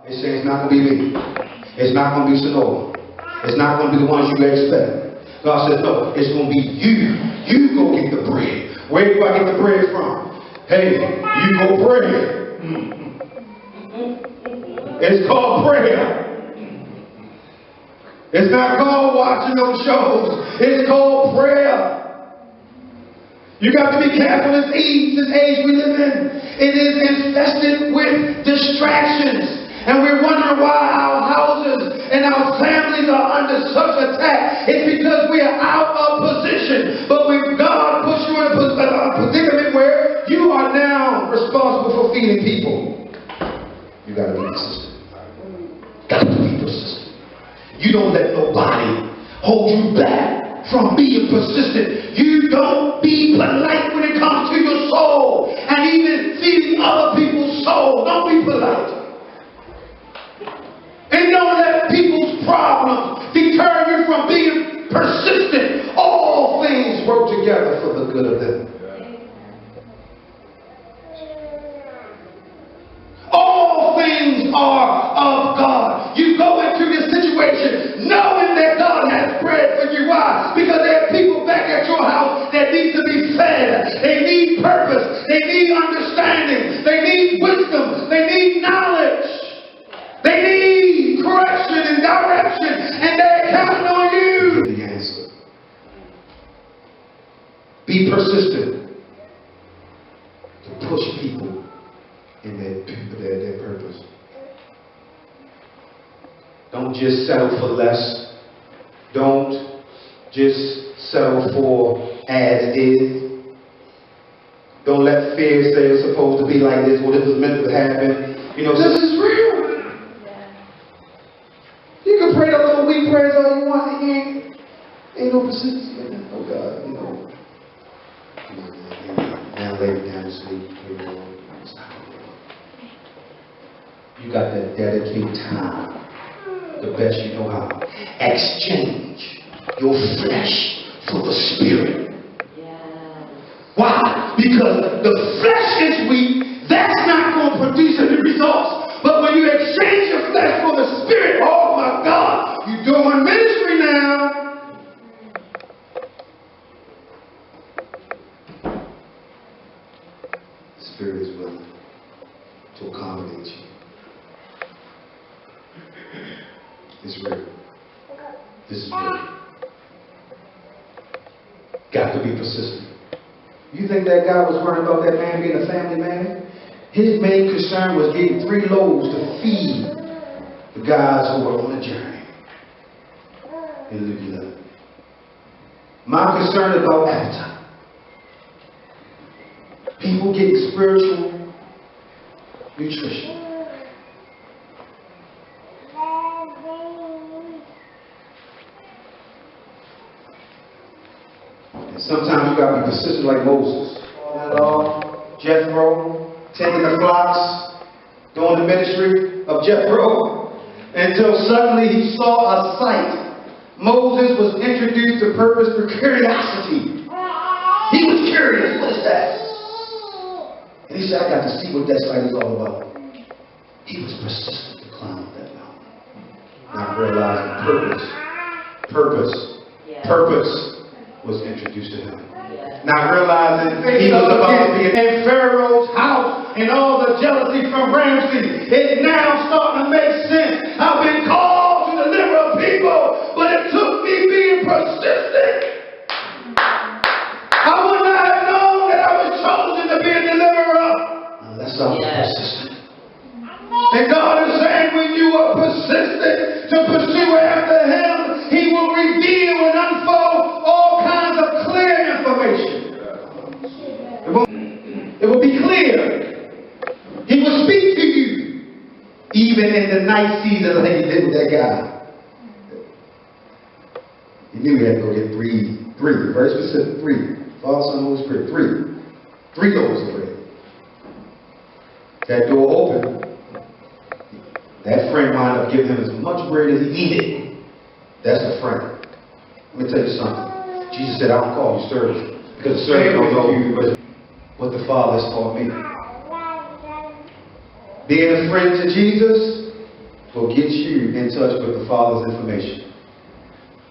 It's saying it's not going to be me. It's not going to be Sonoma. It's not going to be the ones you expect. God says, no, it's going to be you. You go get the bread. Where do I get the bread from? Hey, you go pray. It's called prayer. It's not called watching those shows. It's called prayer. You got to be careful this age we live in. It is infested with distractions. And we're wondering why our houses and our families are under such attack. It's because we are out of position. But when God puts you in a predicament where you are now responsible for feeding people, you got to be persistent. Got to be persistent. You don't let nobody hold you back from being persistent. You don't be polite when it comes to your soul and even feeding other people's soul. Don't be polite. And don't let people's problems deter you from being persistent. All things work together for the good of them. All things are of God. You go into this situation knowing that God has bread for you. Why? Because there are people back at your house that need to be fed. They need purpose. They need understanding. They need wisdom. They need knowledge. They need correction and direction. And they're counting on you. The answer. Be persistent to push people in their purpose. Don't just settle for less. Don't just settle for as is. Don't let fear say it's supposed to be like this, or this was meant to happen. You know, this is real. You can pray those little weak prayers all you want, and ain't no consistency in that. Oh God, you know. Come on, man. Now lay me down to sleep. It's not gonna work. You got to dedicate time the best you know how. Exchange your flesh for the spirit. Why? Because the flesh is weak. That's not going to produce any results. But when you exchange your flesh for the spirit, oh my God, you're doing ministry now. The spirit is willing to accommodate you. It's real. This is real. Got to be persistent. You think that God was worried about that man being a family man? His main concern was getting 3 loaves to feed the guys who were on a journey. Hallelujah. My concern is about appetite. People getting spiritual nutrition. And sometimes you gotta be persistent like Moses. Jethro. Tending the flocks, doing the ministry of Jethro, until suddenly he saw a sight. Moses was introduced to purpose for curiosity. He was curious. What is that? And he said, I got to see what that sight is all about. He was persistent to climb that mountain. Not realizing purpose was introduced to him. Not realizing he was about to be in Pharaoh's house and all the jealousy from Ramses. It's now starting to make sense. I've been called to deliver a people, but it took me being persistent. I would not have known that I was chosen to be a deliverer unless I was persistent. And God is saying when you are persistent to pursue after Him, He will reveal and unfold all kinds of clear information. It will be clear. He will speak to you, even in the night season like He did with that guy. He knew He had to go get three, very specific, 3. Father, Son, Holy Spirit, 3 loaves of bread. That door opened. That friend wound up giving him as much bread as he needed. That's a friend. Let me tell you something. Jesus said, I don't call you servants, because the servant don't know what the Father has taught me. Being a friend to Jesus get you in touch with the Father's information.